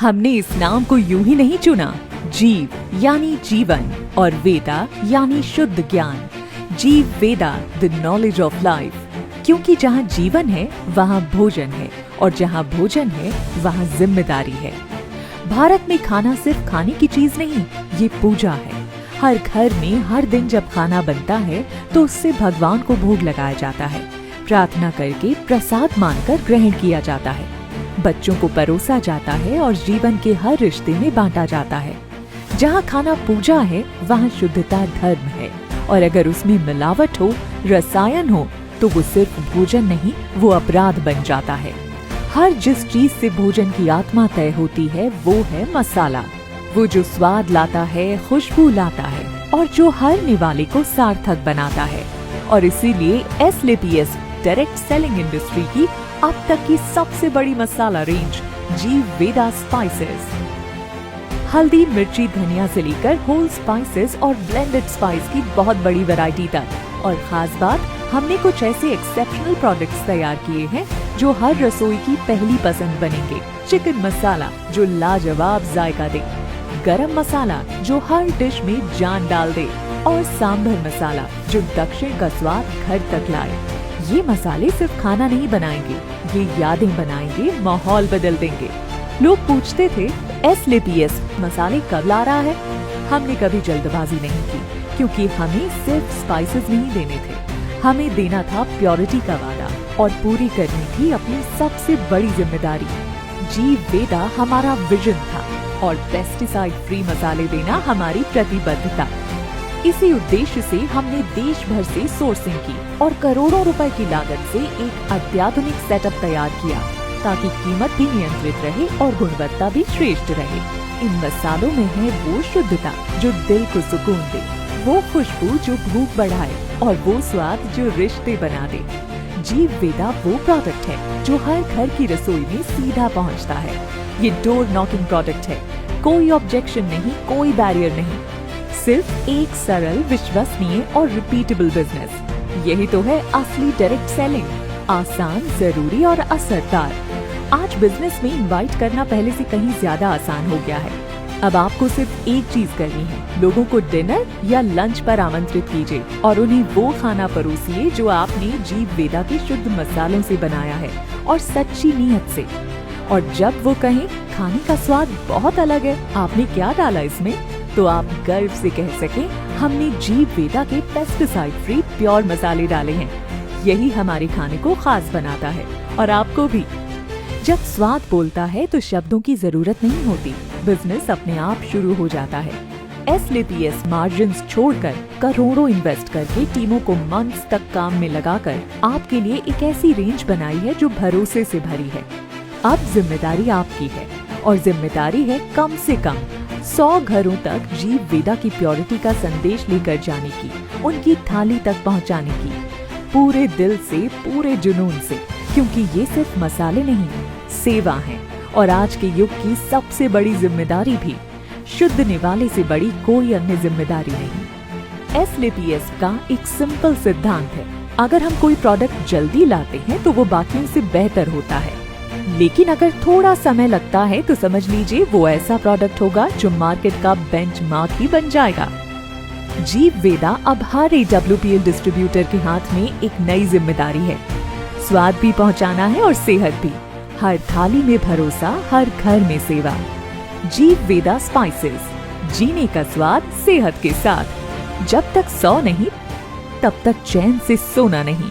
हमने इस नाम को यूं ही नहीं चुना। जीव यानी जीवन और वेदा यानी शुद्ध ज्ञान। जीव वेदा, द नॉलेज ऑफ लाइफ। क्योंकि जहाँ जीवन है वहाँ भोजन है, और जहाँ भोजन है वहाँ जिम्मेदारी है। भारत में खाना सिर्फ खाने की चीज नहीं, ये पूजा है। हर घर में हर दिन जब खाना बनता है तो उससे भगवान को भोग लगाया जाता है। प्रार्थना करके प्रसाद मानकर ग्रहण किया जाता है। बच्चों को परोसा जाता है और जीवन के हर रिश्ते में बांटा जाता है। जहाँ खाना पूजा है वहाँ शुद्धता धर्म है, और अगर उसमें मिलावट हो, रसायन हो, तो वो सिर्फ भोजन नहीं, वो अपराध बन जाता है। हर जिस चीज से भोजन की आत्मा तय होती है वो है मसाला। वो जो स्वाद लाता है, खुशबू लाता है, और जो हर निवाले को सार्थक बनाता है। और इसीलिए एसलेपीएस डायरेक्ट सेलिंग इंडस्ट्री की अब तक की सबसे बड़ी मसाला रेंज जीव वेदा स्पाइसेस। हल्दी, मिर्ची, धनिया से लेकर होल स्पाइसेस और ब्लेंडेड स्पाइस की बहुत बड़ी वैरायटी तक। और खास बात, हमने कुछ ऐसे एक्सेप्शनल प्रोडक्ट्स तैयार किए हैं जो हर रसोई की पहली पसंद बनेंगे। चिकन मसाला जो लाजवाब जायका दे, गरम मसाला जो हर डिश में जान डाल दे, और सांभर मसाला जो दक्षिण का स्वाद घर तक लाए। ये मसाले सिर्फ खाना नहीं बनाएंगे, ये यादें बनाएंगे, माहौल बदल देंगे। लोग पूछते थे एसलेपीएस मसाले कब ला रहा है? हमने कभी जल्दबाजी नहीं की, क्योंकि हमें सिर्फ स्पाइसेस नहीं देने थे, हमें देना था प्योरिटी का वादा, और पूरी करनी थी अपनी सबसे बड़ी जिम्मेदारी। जीव वेदा हमारा विजन था, और पेस्टिसाइड फ्री मसाले देना हमारी प्रतिबद्धता। इसी उद्देश्य से हमने देश भर से सोर्सिंग की और करोड़ों रुपए की लागत से एक अत्याधुनिक सेटअप तैयार किया, ताकि कीमत भी नियंत्रित रहे और गुणवत्ता भी श्रेष्ठ रहे। इन मसालों में है वो शुद्धता जो दिल को सुकून दे, वो खुशबू जो भूख बढ़ाए, और वो स्वाद जो रिश्ते बना दे। जीव वेदा वो प्रोडक्ट है जो हर घर की रसोई में सीधा पहुंचता है। ये डोर नॉकिंग प्रोडक्ट है, कोई ऑब्जेक्शन नहीं, कोई बैरियर नहीं, सिर्फ एक सरल, विश्वसनीय और रिपीटेबल बिजनेस। यही तो है असली डायरेक्ट सेलिंग, आसान, जरूरी और असरदार। आज बिजनेस में इनवाइट करना पहले से कहीं ज्यादा आसान हो गया है। अब आपको सिर्फ एक चीज करनी है, लोगों को डिनर या लंच पर आमंत्रित कीजिए और उन्हें वो खाना परोसिए जो आपने जीव वेदा के शुद्ध मसालों से बनाया है, और सच्ची नीयत से। और जब वो कहें खाने का स्वाद बहुत अलग है, आपने क्या डाला इसमें, तो आप गर्व से कह सकें हमने जीव वेदा के पेस्टिसाइड फ्री प्योर मसाले डाले हैं। यही हमारे खाने को खास बनाता है, और आपको भी। जब स्वाद बोलता है तो शब्दों की जरूरत नहीं होती, बिजनेस अपने आप शुरू हो जाता है। एसलेपीएस मार्जिन्स छोड़कर, करोड़ों इन्वेस्ट करके, टीमों को मंथ्स तक काम में लगाकर आपके लिए एक ऐसी रेंज बनाई है जो भरोसे से भरी है। अब जिम्मेदारी आपकी है, और जिम्मेदारी है कम से कम 100 घरों तक जीव वेदा की प्योरिटी का संदेश लेकर जाने की, उनकी थाली तक पहुंचाने की, पूरे दिल से, पूरे जुनून से। क्योंकि ये सिर्फ मसाले नहीं, सेवा है, और आज के युग की सबसे बड़ी जिम्मेदारी भी। शुद्ध निवाले से बड़ी कोई अन्य जिम्मेदारी नहीं। एसलेपीएस का एक सिंपल सिद्धांत है, अगर हम कोई प्रोडक्ट जल्दी लाते हैं तो वो बाकियों से बेहतर होता है, लेकिन अगर थोड़ा समय लगता है तो समझ लीजिए वो ऐसा प्रोडक्ट होगा जो मार्केट का बेंचमार्क ही बन जाएगा। जीव वेदा अब हर AWPL डिस्ट्रीब्यूटर के हाथ में एक नई जिम्मेदारी है। स्वाद भी पहुंचाना है और सेहत भी। हर थाली में भरोसा, हर घर में सेवा। जीव वेदा स्पाइसेस, जीने का स्वाद सेहत के साथ। जब तक 100 नहीं, तब तक चैन से सोना नहीं।